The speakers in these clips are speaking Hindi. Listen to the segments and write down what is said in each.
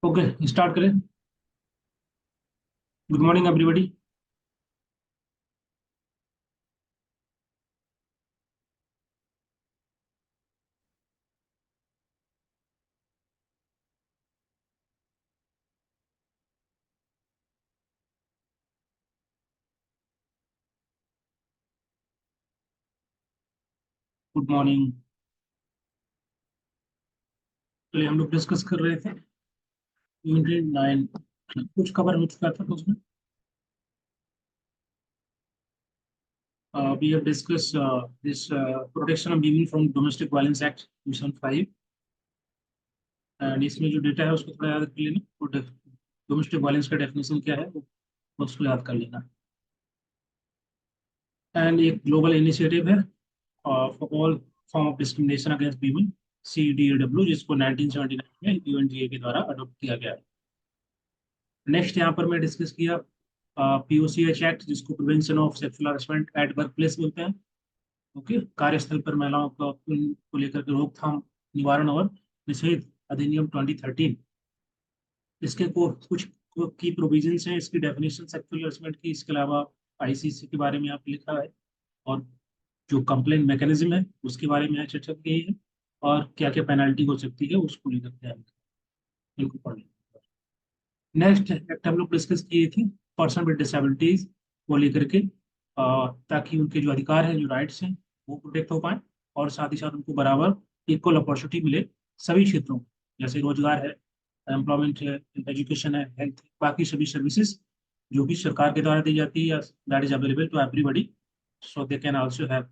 ओके, स्टार्ट करें। Good morning everybody. Good morning. चलिए, हम लोग डिस्कस कर रहे थे यूनिट 9। कुछ कवर हो चुका था तो उसमें we have discuss this protection of women from domestic violence act 2005। And इसमें जो डेटा है उसको थोड़ा याद कर लेना। डोमेस्टिक वायलेंस का डेफिनेशन क्या है वो उसको याद कर लेना। एंड एक ग्लोबल इनिशिएटिव है for all form of discrimination against women, CEDAW, जिसको 1979 में UNGA के द्वारा अडॉप्ट किया गया है। नेक्स्ट यहाँ पर मैं डिस्कस किया POCH एक्ट, जिसको prevention of sexual harassment at work place बोलते हैं। ओके, कार्यस्थल पर महिलाओं को लेकर के रोकथाम, निवारण और निषेध अधिनियम 2013। इसके कुछ की प्रोविजंस हैं, इसकी डेफिनेशन सेक्सुअल हरासमेंट की। इसके अलावा ICC के बारे में यहाँ पे लिखा है, और जो कंप्लेन मैकेनिज्म है उसके बारे में यहाँ चर्चा की गई है, और क्या क्या पेनल्टी हो सकती है उसको लेकर के इनको पढ़ लें। नेक्स्ट एक्ट हम लोग डिस्कस किए थे पर्सन विद डिसेबिलिटीज को लेकर के, ताकि उनके जो अधिकार हैं, जो राइट्स हैं, वो प्रोटेक्ट हो पाए, और साथ ही साथ उनको बराबर इक्वल अपॉर्चुनिटी मिले सभी क्षेत्रों में, जैसे रोजगार है, एम्प्लॉयमेंट है, एजुकेशन है, हेल्थ, बाकी सभी सर्विसेज जो भी सरकार के द्वारा दी जाती है, that is available to everybody, so they can also have.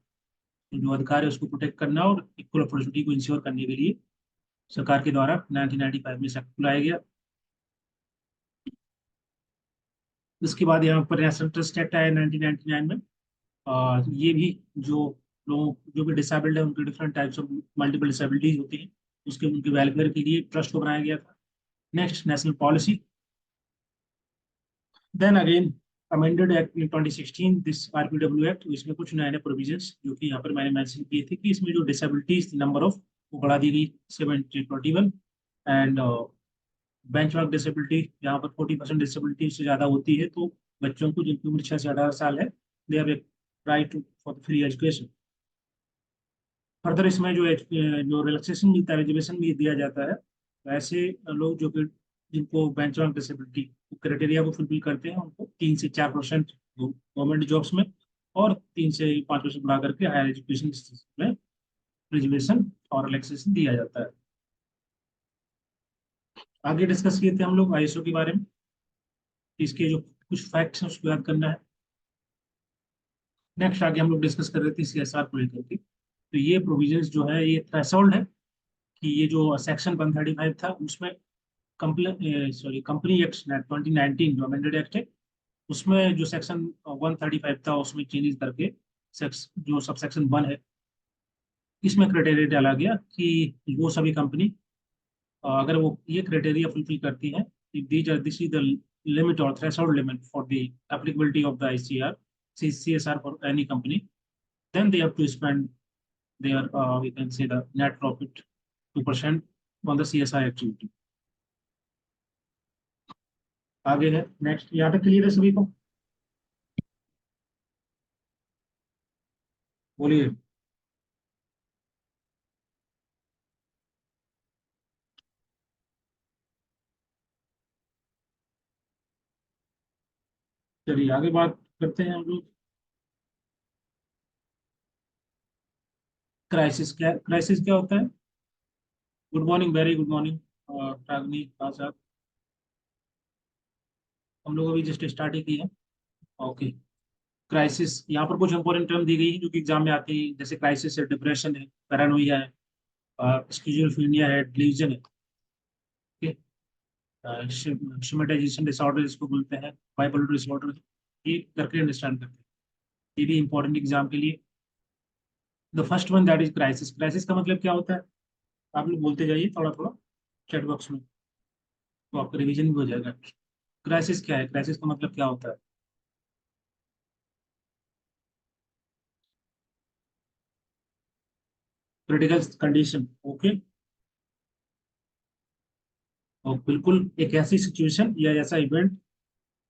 जो अधिकार है उसको प्रोटेक्ट करना और इक्वल अपॉर्चुनिटी को इंश्योर करने के लिए सरकार के द्वारा 1995 में एक्ट लाया गया। इसके बाद यहाँ पर नेशनल ट्रस्ट एक्ट आया 1999 में। ये भी जो लोग जो भी डिसेबल्ड है, उनके different types of multiple disabilities होती हैं, उसके उनके वेलफेयर के लिए ट्रस्ट को बनाया गया था। Next, national policy. Then again amended act in 2016, this RPW act. इसमें कुछ नए नए प्रोविजंस जो कि यहाँ पर मैंने मेंशन किए थे, कि इसमें जो डिसेबिलिटीज नंबर ऑफ वो बढ़ा दी गई 721। एंड बेंचमार्क डिसेबिलिटी, यहाँ पर 40% डिसेबिलिटी से ज़्यादा होती है तो बच्चों को जिनकी उम्र 6 से 18 साल है, they have a right for free education. Further इसमें जो रिलैक्सेशन मिलता है, रिजर्वेशन भी दिया जाता है। तो ऐसे लोग जो कि जिनको बेंचमार्क डिसेबिलिटी क्राइटेरिया को फुलफिल करते हैं, उनको 3 से 4% गवर्नमेंट जॉब्स में, और 3 से 5% बढ़ा करके हायर एजुकेशन में रिजर्वेशन और रिलैक्सेशन दिया जाता है। आगे डिस्कस किए थे हम लोग ISO के बारे में। इसके जो कुछ फैक्ट्स हैं उसको याद करना है। नेक्स्ट आगे हम लोग डिस्कस कर रहे थे CSR को लेकर के। तो ये प्रोविजंस जो है, ये थ्रेशोल्ड है, कि ये जो सेक्शन 135 था उसमें कंपनी एक्ट 2019 जो अमेंडेड एक्ट है, उसमें जो सेक्शन 135 था उसमें चेंजेस करके जो सब सेक्शन 1 है, इसमें क्राइटेरिया डाला गया कि वो सभी कंपनी अगर वो ये क्राइटेरिया फुलफिल करती हैं, दिस इज द लिमिट और threshold limit for the applicability of the ICR CSR for any company, then they have to spend their we can say the net profit 2% on the CSR activity. आगे है नेक्स्ट, यहाँ तक क्लियर है सभी को? बोलिए। चलिए आगे बात करते हैं हम लोग। क्राइसिस क्या होता है? Good morning, very good morning Ragini Azad. हम लोग अभी जस्ट स्टार्ट ही की है। ओके। क्राइसिस, यहाँ पर कुछ इंपॉर्टेंट टर्म दी गई है जो कि एग्जाम में आती है, जैसे क्राइसिस है, डिप्रेशन है, पैरानोइया है, स्किज़ोफ्रेनिया है, डिलीजन है। शिमेटाइजेशन डिसऑर्डर इसको बोलते हैं, बाइपोलर डिसऑर्डर, ये करके अंडरस्टैंड करते हैं। ये भी इंपॉर्टेंट एग्जाम के लिए। The first one that is crisis. Crisis का मतलब क्या होता है? आप लोग बोलते जाइए थोड़ा थोड़ा चैट बॉक्स में, तो आपका रिवीजन भी हो जाएगा। क्राइसिस क्या है? क्राइसिस का मतलब क्या होता है? Critical condition. ओके। और बिल्कुल एक ऐसी सिचुएशन या ऐसा इवेंट,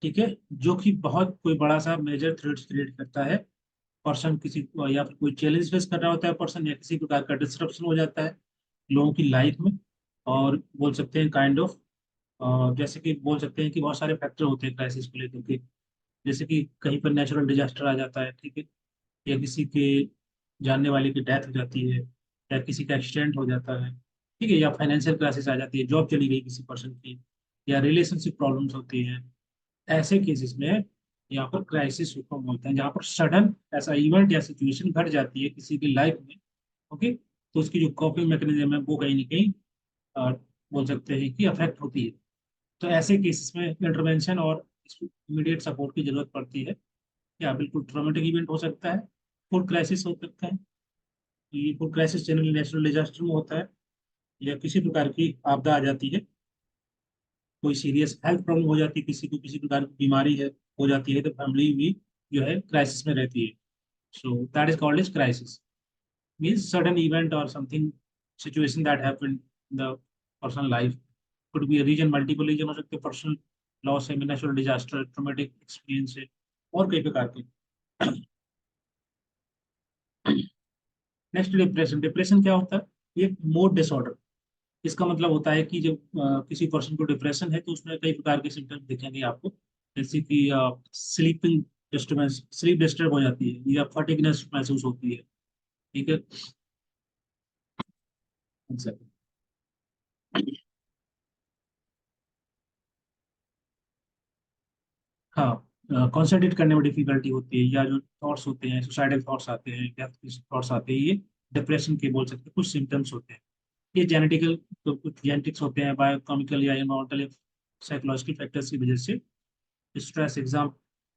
ठीक है, जो कि बहुत कोई बड़ा सा मेजर थ्रेट्स क्रिएट करता है। पर्सन किसी को या फिर कोई चैलेंज फेस कर रहा होता है पर्सन, या किसी प्रकार का डिस्ट्रप्शन हो जाता है लोगों की लाइफ में। और बोल सकते हैं काइंड ऑफ, जैसे कि बोल सकते हैं कि बहुत सारे फैक्टर होते हैं क्राइसिस को लेकर के। जैसे कि कहीं पर नेचुरल डिजास्टर आ जाता है, ठीक है, या किसी के जानने वाले की डेथ हो जाती है, या किसी का एक्सीडेंट हो जाता है, ठीक है, या फाइनेंशियल क्राइसिस आ जाती है, जॉब चली गई किसी पर्सन की, या रिलेशनशिप प्रॉब्लम्स होती हैं। ऐसे केसेस में यहाँ पर क्राइसिस को बोलते हैं, जहाँ पर सडन ऐसा इवेंट या सिचुएशन घट जाती है किसी की लाइफ में। ओके, तो उसकी जो कॉपिंग मैकेनिज्म है वो कहीं ना कहीं अ, बोल सकते हैं कि अफेक्ट होती है। तो ऐसे केसेस में इंटरवेंशन और इमीडिएट सपोर्ट की जरूरत पड़ती है। या बिल्कुल ट्रॉमेटिक इवेंट हो सकता है, फूड क्राइसिस हो सकता है। ये food crisis generally natural disaster में होता है, या किसी प्रकार की आपदा आ जाती है, कोई सीरियस हेल्थ प्रॉब्लम हो जाती है किसी को, किसी प्रकार की बीमारी है हो जाती है, तो फैमिली भी जो है क्राइसिस में रहती है। So that is called age crisis, means sudden event और something situation that happen in the personal life. Could be reason, multiple reason हो सकते हैं, पर्सनल लॉस है, नेचुरल डिजास्टर, ट्रोमेटिक एक्सपीरियंस है, और कई प्रकार के। Next depression. डिप्रेशन क्या होता है? ये मूड डिसऑर्डर। इसका मतलब होता है कि जब किसी पर्सन को डिप्रेशन है तो उसमें कई प्रकार के सिम्टम्स दिखेंगे आपको। जैसे कि स्लीपिंग डिस्टर्बेंस, स्लीप डिस्टर्ब हो जाती है, या फटीगनेस महसूस होती है, ठीक है। Exactly. हाँ, कॉन्सेंट्रेट करने में डिफिकल्टी होती है, या जो थॉट्स होते हैं, सुसाइडल थॉट्स आते हैं, डेथ के थॉट्स आते हैं, ये डिप्रेशन के बोल सकते हैं कुछ सिम्टम्स होते हैं। ये जेनेटिकल, तो कुछ जेनेटिक्स होते हैं, बायोकेमिकल या इन्वायरमेंटल साइकोलॉजिकल फैक्टर्स की वजह से। स्ट्रेस, एग्जाम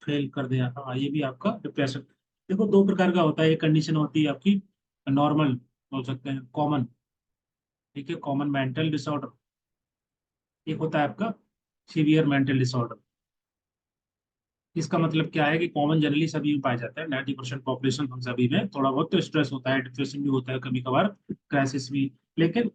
फेल कर दिया, हाँ, ये भी आपका डिप्रेशन। देखो, दो प्रकार का होता है। एक कंडीशन होती है आपकी नॉर्मल, बोल सकते हैं कॉमन, ठीक है, कॉमन मेंटल डिसऑर्डर। एक होता है आपका सीवियर मेंटल डिसऑर्डर। इसका मतलब क्या है कि कॉमन जनरली सभी में पाया जाता है, 90% पॉपुलेशन हम सभी में थोड़ा बहुत तो स्ट्रेस होता है, डिप्रेशन भी होता है कभी कभार, क्राइसिस भी। लेकिन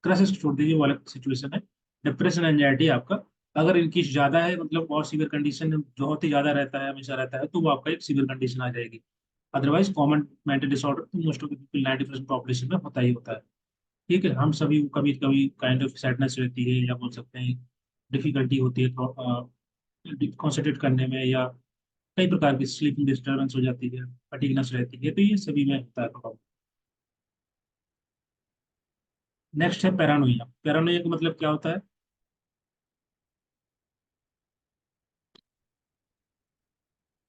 क्राइसिस छोड़ दीजिए, वो अलग सिचुएशन है। डिप्रेशन एंजाइटी आपका अगर इनकी ज्यादा है, मतलब बहुत सीवियर कंडीशन बहुत ही ज्यादा रहता है, हमेशा रहता है, तो वो आपका एक सीवियर कंडीशन आ जाएगी। अदरवाइज कॉमन मेंटल डिसऑर्डर तो most of the people, 90% population में होता ही होता है। ठीक है, हम सभी को कभी कभी काइंड ऑफ सैडनेस रहती है, या बोल सकते हैं डिफिकल्टी होती है कॉन्सेंट्रेट करने में, या कई प्रकार की स्लीपिंग डिस्टर्बेंस हो जाती है, फटीगनेस रहती है, तो ये सभी में होता है प्रॉब्लम। नेक्स्ट है पैरानोइया। पैरानोइया का मतलब क्या होता है?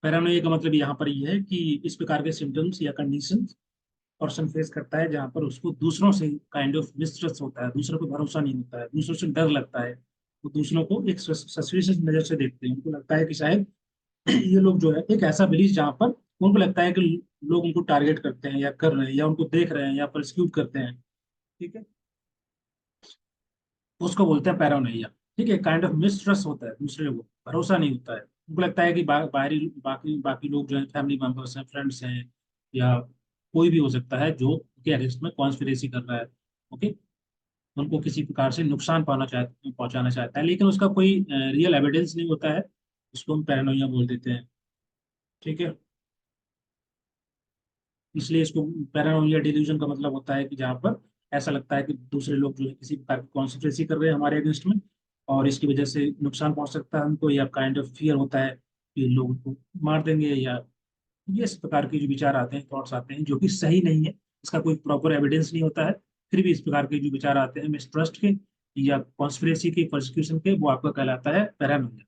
पैरानोइया का मतलब यहाँ पर ये है कि इस प्रकार के सिम्टम्स या कंडीशन पर्सन फेस करता है जहाँ पर उसको दूसरों से काइंड ऑफ मिसट्रस्ट होता है, दूसरों को भरोसा नहीं होता है, दूसरों से डर लगता है। वो दूसरों को एक सस्पिशियस नजर से देखते हैं, उनको लगता है कि शायद ये लोग जो है, एक ऐसा बिलीफ जहाँ पर उनको लगता है कि लोग उनको टारगेट करते हैं, या कर रहे हैं, या उनको देख रहे हैं, या परसिक्यूट करते हैं, ठीक है, उसको बोलते हैं पैरानोइया। ठीक है, काइंड ऑफ मिसट्रस्ट होता है, दूसरे को भरोसा नहीं होता है। उनको लगता है कि बाहरी बाकी बाकी लोग जो है, फैमिली मेंबर्स हैं, फ्रेंड्स हैं, या कोई भी हो सकता है जो उनके अगेंस्ट में कॉन्स्पिरेसी कर रहा है। ओके, उनको किसी प्रकार से नुकसान पहुंचाना चाहता है, लेकिन उसका कोई रियल एविडेंस नहीं होता है, उसको हम पैरानोइया बोल देते हैं। ठीक है, इसलिए इसको पैरानोइया डिल्यूजन का मतलब होता है कि जहाँ पर ऐसा लगता है कि दूसरे लोग जो है किसी प्रकार की कॉन्स्पिरेसी कर रहे हैं हमारे अगेंस्ट में, और इसकी वजह से नुकसान पहुंच सकता है हमको, या काइंड ऑफ फियर होता है कि लोग उनको मार देंगे, या ये इस प्रकार के जो विचार आते हैं, थॉट्स आते हैं, जो कि सही नहीं है। इसका कोई प्रॉपर एविडेंस नहीं होता है, फिर भी इस प्रकार के जो विचार आते हैं मिसट्रस्ट के, या कॉन्स्पिरेसी के, परसिक्यूशन के, वो आपका कहलाता है पैरानोइया।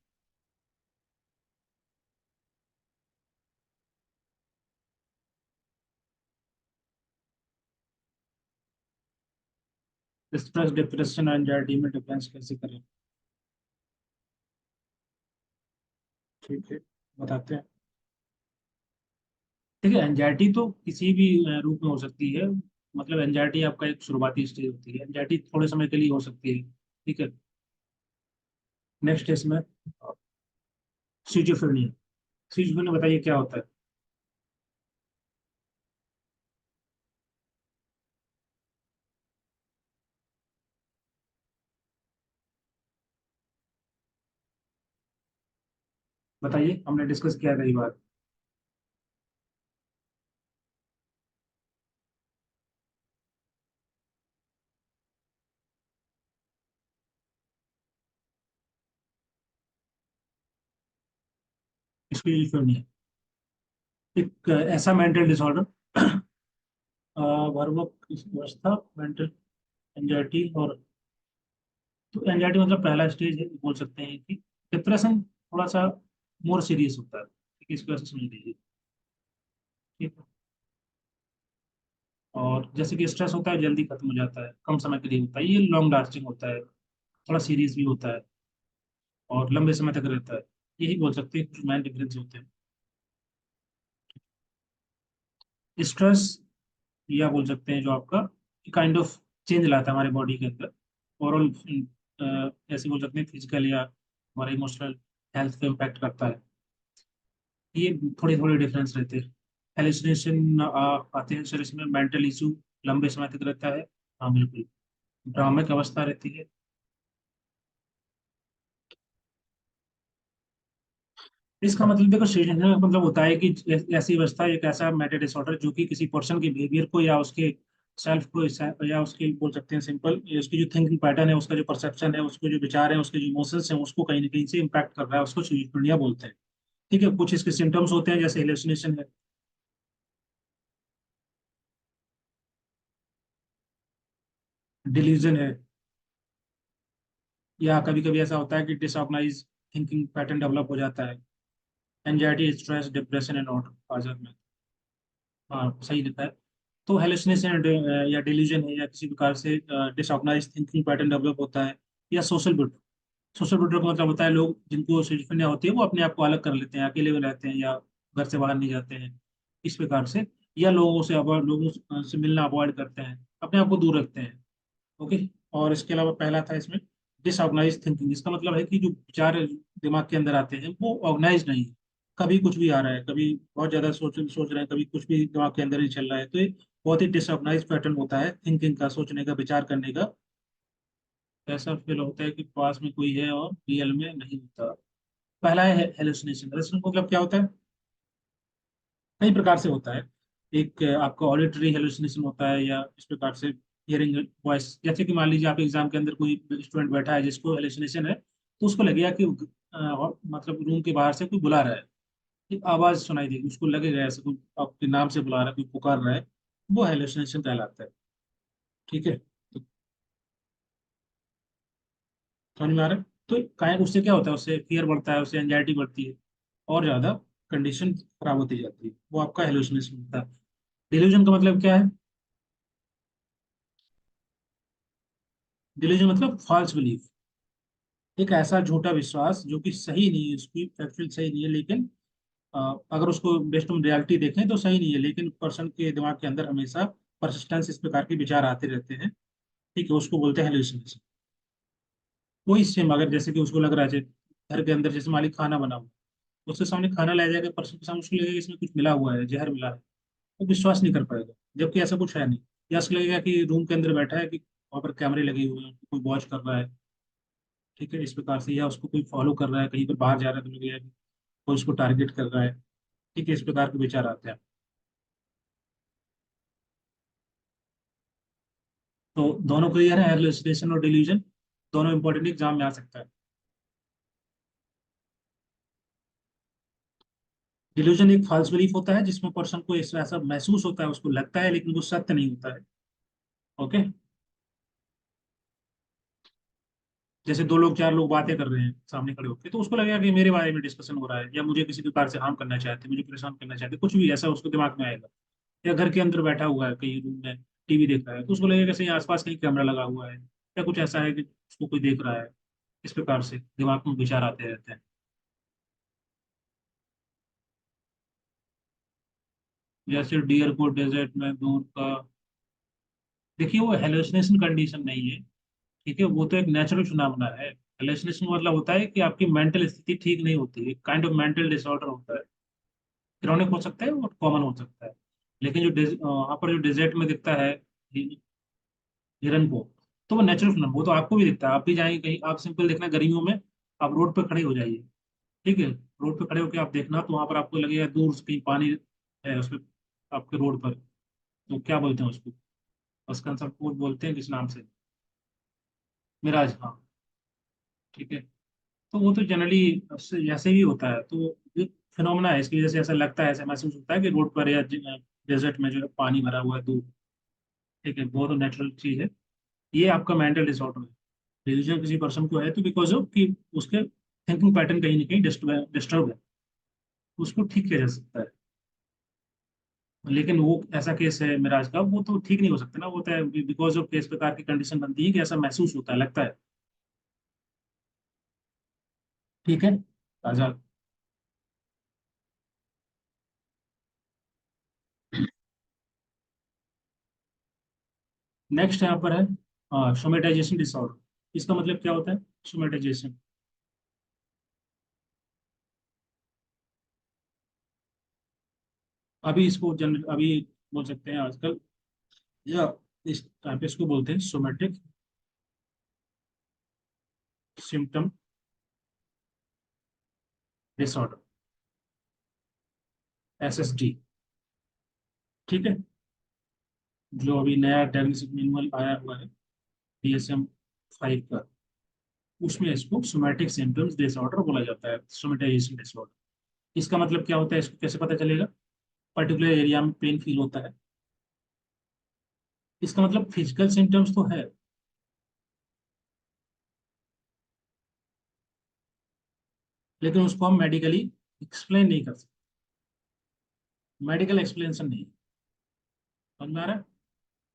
स्ट्रेस, डिप्रेशन, एंजाइटी में डिफरेंस कैसे करें? ठीक है, बताते हैं। ठीक है, एंजाइटी तो किसी भी रूप में हो सकती है। मतलब एंजाइटी आपका एक शुरुआती स्टेज होती है, एंजाइटी थोड़े समय के लिए हो सकती है, ठीक है। नेक्स्ट है इसमें सिजोफ्रेनिया। सिजोफ्रेनिया बताइए क्या होता है? बताइए, हमने डिस्कस किया कई बार। इसको यूज क्यों नहीं है? एक ऐसा मेंटल डिसऑर्डर, वर्बक अवस्था, मेंटल एंजाइटी और, तो एंजाइटी मतलब पहला स्टेज है, बोल सकते हैं कि डिप्रेशन थोड़ा सा मोर सीरियस होता है, ठीक है, इसको ऐसे समझ लीजिए। ठीक है। और जैसे कि स्ट्रेस होता है जल्दी खत्म हो जाता है, कम समय के लिए होता है, ये लॉन्ग लास्टिंग होता है, थोड़ा सीरियस भी होता है और लंबे समय तक रहता है। यही बोल सकते हैं कुछ मेन डिफरेंस होते हैं। स्ट्रेस, या बोल सकते हैं जो आपका काइंड ऑफ चेंज लाता है हमारे बॉडी के अंदर, ओवरऑल, ऐसे बोल सकते हैं फिजिकल या हमारे इमोशनल हेल्थ पे इम्पैक्ट करता है। ये थोड़े थोड़े डिफरेंस रहते हैं। हेलुसिनेशन आते हैं शरीर में, मेंटल इशू लंबे समय तक रहता है। हाँ बिल्कुल। भ्रामक अवस्था रहती है। इसका मतलब देखो, सीजन मतलब होता है कि ऐसी अवस्था, एक ऐसा मेंटल डिसऑर्डर जो कि किसी पर्सन के बिहेवियर को या उसके सेल्फ को या उसके, बोल सकते हैं सिंपल, उसकी जो थिंकिंग पैटर्न है, उसका जो परसेप्शन है, उसके जो विचार है, उसके जो इमोशंस हैं, उसको कहीं ना कहीं से इम्पैक्ट कर रहा है, उसको शिजोफ्रेनिया बोलते हैं। ठीक है, कुछ इसके सिम्टम्स होते हैं जैसे हेलुसिनेशन है। डिल्यूजन है। या कभी कभी ऐसा होता है कि डिसऑर्गेनाइज थिंकिंग पैटर्न डेवलप हो जाता है। Anxiety, stress, depression and order में। हाँ सही लिखा है। तो हेलुसिनेशन या डिल्यूजन है, या किसी प्रकार से डिसऑर्गेनाइज थिंकिंग पैटर्न डेवलप होता है। या सोशल बिट, सोशल बिटर का मतलब होता है लोग जिनको सिजोफ्रेनिया होती है वो अपने आप को अलग कर लेते हैं, अकेले में रहते हैं, या घर से बाहर नहीं जाते हैं, इस प्रकार से। या लोगों से मिलना अवॉइड करते हैं, अपने आप को दूर रखते हैं। ओके। और इसके अलावा पहला था इसमें डिसऑर्गेनाइज थिंकिंग। इसका मतलब है कि जो विचार दिमाग के अंदर आते हैं वो ऑर्गेनाइज नहीं है। कभी कुछ भी आ रहा है, कभी बहुत ज्यादा सोच सोच रहे हैं, कभी कुछ भी दिमाग के अंदर ही चल रहा है, तो ये बहुत ही डिसऑर्गेनाइज पैटर्न होता है थिंकिंग का, सोचने का, विचार करने का। ऐसा फील होता है कि पास में कोई है और रियल में नहीं होता। पहला है हेलुसिनेशन। हेलुसिनेशन मतलब क्या होता है? कई प्रकार से होता है। एक आपका ऑडिटरी हेलुसिनेशन होता है, या इस प्रकार से हियरिंग वॉइस। जैसे कि मान लीजिए आप एग्जाम के अंदर कोई स्टूडेंट बैठा है जिसको हेलुसिनेशन है, तो उसको लगेगा कि मतलब रूम के बाहर से कोई बुला रहा है, एक आवाज सुनाई देगी, उसको लगेगा ऐसे कोई आपके नाम से बुला रहा है, कोई पुकार रहा है। वो हेलुसिनेशन कहलाता है। ठीक है। तो समझ में आ रहा है? तो उससे क्या होता है, उससे फियर बढ़ता है, उससे एंजाइटी बढ़ती है, और ज्यादा कंडीशन खराब होती जाती है। वो आपका हेलुसिनेशन होता है। डिल्यूजन का मतलब क्या है? डिल्यूजन मतलब फॉल्स बिलीफ, एक ऐसा झूठा विश्वास जो कि सही नहीं है, उसकी फैक्चुअल सही नहीं है, लेकिन अगर उसको बेस्ड ऑन रियलिटी देखें तो सही नहीं है, लेकिन पर्सन के दिमाग के अंदर हमेशा परसिस्टेंस इस प्रकार के विचार आते रहते हैं। ठीक है, उसको बोलते हैं हेलुसिनेशन। वही सेम, अगर जैसे कि उसको लग रहा है घर के अंदर जैसे मालिक खाना बना हुआ, उसके सामने खाना लाया जाएगा, पर्सन के सामने उसको लगेगा कि इसमें कुछ मिला हुआ है, जहर मिला है, वो विश्वास नहीं कर पाएगा, जबकि ऐसा कुछ है नहीं। या उसको लगेगा कि रूम के अंदर बैठा है, कि वहां पर कैमरे लगे हुए हैं, कोई वॉच कर रहा है। ठीक है, इस प्रकार से। या उसको कोई फॉलो कर रहा है, कहीं पर बाहर जा रहा है तो लगेगा कि कोई उसको टारगेट कर रहा है। ठीक है, इस प्रकार के विचार आते हैं। तो दोनों क्लियर है, हेलुसिनेशन और डिल्यूजन, दोनों इंपॉर्टेंट एग्जाम में आ सकता है। डिल्यूजन एक फॉल्स बिलीफ होता है जिसमें पर्सन को ऐसा महसूस होता है, उसको लगता है, लेकिन वो सत्य नहीं होता है। ओके। जैसे दो लोग चार लोग बातें कर रहे हैं सामने खड़े होकर, तो उसको लगेगा कि मेरे बारे में डिस्कशन हो रहा है, या मुझे किसी प्रकार से हार्म करना चाहते हैं, मुझे परेशान करना चाहते हैं, कुछ भी ऐसा उसको दिमाग में आएगा। या घर के अंदर बैठा हुआ है कहीं रूम में, टीवी देख रहा है, तो उसको लगेगा कहीं आसपास कहीं कैमरा लगा हुआ है, या कुछ ऐसा है कि उसको कोई देख रहा है। इस प्रकार से दिमाग में विचार आते रहते हैं। जैसे डियर को डेजर्ट में दूर का, देखिए वो हेलुसिनेशन कंडीशन नहीं है। ठीक है, वो तो एक नेचुरल फिनोमेना है। हेलुसिनेशन मतलब होता है कि आपकी मेंटल स्थिति ठीक नहीं होती है, काइंड ऑफ मेंटल डिसऑर्डर होता है। क्रॉनिक हो सकता है और कॉमन हो सकता है। लेकिन जो वहाँ पर जो डेजर्ट में दिखता है हिरन को, तो वो नेचुरल फिनोमेना, वो तो आपको भी दिखता है, आप भी जाएंगे कहीं, आप सिंपल देखना गर्मियों में, आप रोड पर खड़े हो जाइए। ठीक है, रोड पे खड़े होकर आप देखना तो वहां पर आपको लगेगा दूर से कहीं पानी है उसमें, आपके रोड पर। तो क्या बोलते हैं उसको, उसका आंसर को बोलते हैं किस नाम से? मिराज, हाँ। ठीक है। तो वो तो जनरली ऐसे ही होता है, तो ये फिनोमेना है, इसकी वजह से ऐसा लगता है, ऐसा महसूस होता है कि रोड पर या डेजर्ट में जो है पानी भरा हुआ है दूर। ठीक है, बहुत नेचुरल चीज है। ये आपका मेंटल डिसऑर्डर है। डिल्यूजन किसी पर्सन को है तो बिकॉज ऑफ कि उसके थिंकिंग पैटर्न कहीं ना कहीं डिस्टर्ब है, उसको ठीक किया जा सकता है। लेकिन वो ऐसा केस है मिराज का, वो तो ठीक नहीं हो सकता ना, वो तो बिकॉज ऑफ केस प्रकार की कंडीशन बनती है कि ऐसा महसूस होता है, लगता है। ठीक है, ताजा। नेक्स्ट यहाँ पर है सोमेटाइजेशन डिसऑर्डर। इसका मतलब क्या होता है सोमेटाइजेशन? अभी इसको जनरल अभी बोल सकते हैं आजकल, या इस टाइम पे इसको बोलते हैं सोमेटिक सिम्टम डिसऑर्डर, SSD। ठीक है, जो अभी नया डायग्नोस्टिक मैनुअल आया हुआ है DSM-5 का, उसमें इसको सोमेटिक सिम्टम्स डिसऑर्डर बोला जाता है, सोमेटाइजेशन डिसऑर्डर। इसका मतलब क्या होता है, इसको कैसे पता चलेगा? पर्टिकुलर एरिया में पेन फील होता है, इसका मतलब फिजिकल सिम्टम्स तो है, लेकिन उसको हम मेडिकली एक्सप्लेन नहीं कर सकते। मेडिकल एक्सप्लेनेशन नहीं है। समझ में आ रहा है?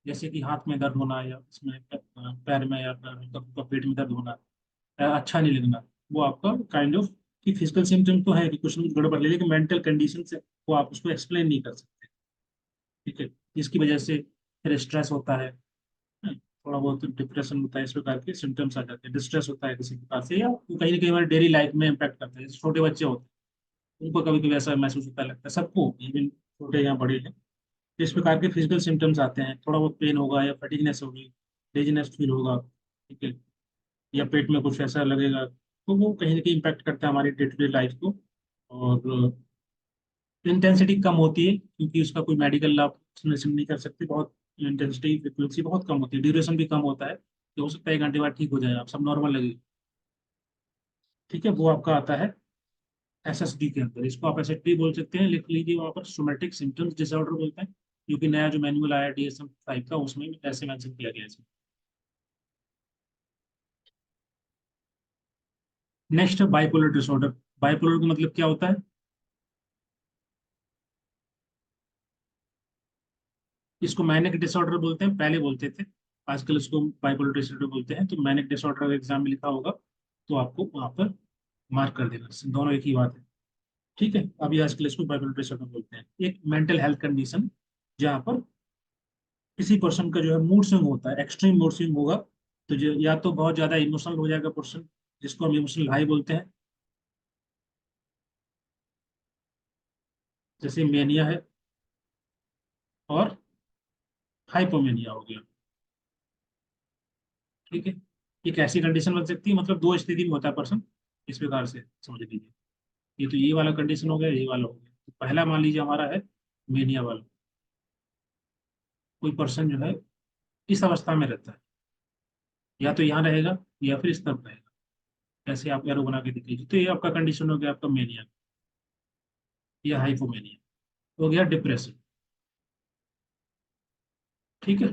जैसे कि हाथ में दर्द होना, या इसमें पैर में, या पेट में दर्द होना, या अच्छा नहीं लगना, वो आपका काइंड ऑफ कि फिजिकल सिम्टम तो है कि कुछ ना कुछ गड़बड़ है, लेकिन मेंटल कंडीशन से वो आप उसको एक्सप्लेन नहीं कर सकते। ठीक है, इसकी वजह से फिर स्ट्रेस होता है, थोड़ा बहुत डिप्रेशन होता है, इस प्रकार के सिम्टम्स आ जाते हैं। डिस्ट्रेस होता है किसी प्रकार से, या वो कहीं ना कहीं हमारी डेली लाइफ में इम्पैक्ट करता है। जैसे छोटे बच्चे होते हैं, उनको कभी कभी ऐसा महसूस होता है, लगता है सबको, इवन छोटे या बड़े हैं। इस प्रकार के फिजिकल सिम्टम्स आते हैं, थोड़ा बहुत पेन होगा, या फटीगनेस होगी, लेजीनेस फील होगा। ठीक है, या पेट में कुछ ऐसा लगेगा, तो वो कहीं ना कहीं इम्पैक्ट करता है हमारी डे टू डे लाइफ को। और इंटेंसिटी कम होती है क्योंकि उसका कोई मेडिकल आप एक्सप्लेनेशन नहीं कर सकते। बहुत इंटेंसिटी फ्रिक्वेंसी बहुत कम होती है, ड्यूरेशन भी कम होता है, तो हो सकता है 1 घंटे बाद ठीक हो जाए, आप सब नॉर्मल लगे। ठीक है, वो आपका आता है SSD के अंदर। इसको आप SSD बोल सकते हैं, लिख लीजिए वहाँ पर, सोमेटिक सिम्टम्स डिसऑर्डर बोलते हैं, क्योंकि नया जो मैनुअल आया DSM-5 का, उसमें ऐसे मेंशन किया गया है इसमें। नेक्स्ट है बाइपोलर डिसऑर्डर। बाइपोलर का मतलब क्या होता है? इसको मैनिक डिसऑर्डर बोलते हैं, पहले बोलते थे, आजकल इसको बाइपोलर डिसऑर्डर बोलते हैं। तो मैनिक डिसऑर्डर अगर एग्जाम में लिखा होगा तो आपको वहां पर मार्क कर देना, दोनों एक ही बात है। ठीक है, अभी आजकल इसको बाइपोलर डिसऑर्डर बोलते हैं, एक मेंटल हेल्थ कंडीशन जहाँ पर किसी पर्सन का जो है मूड स्विंग होता है, एक्सट्रीम मूड स्विंग होगा। तो जो या तो बहुत ज्यादा इमोशनल हो जाएगा पर्सन, जिसको हम इमोशनल हाई बोलते हैं, जैसे मेनिया है, और हाइपोमेनिया हो गया। ठीक है, एक ऐसी कंडीशन बन सकती है, मतलब दो स्थिति में होता है पर्सन, इस प्रकार से समझ लीजिए। ये तो ये वाला कंडीशन हो गया, ये वाला हो गया। तो पहला मान लीजिए हमारा है मेनिया वाला, कोई पर्सन जो है इस अवस्था में रहता है, या तो यहाँ रहेगा या फिर इस तरफ रहेगा। ऐसे आप एरो बना के दिख लीजिए, तो ये आपका कंडीशन हो गया आपका मेनिया या हाइपोमेनिया। हो गया डिप्रेशन। ठीक है,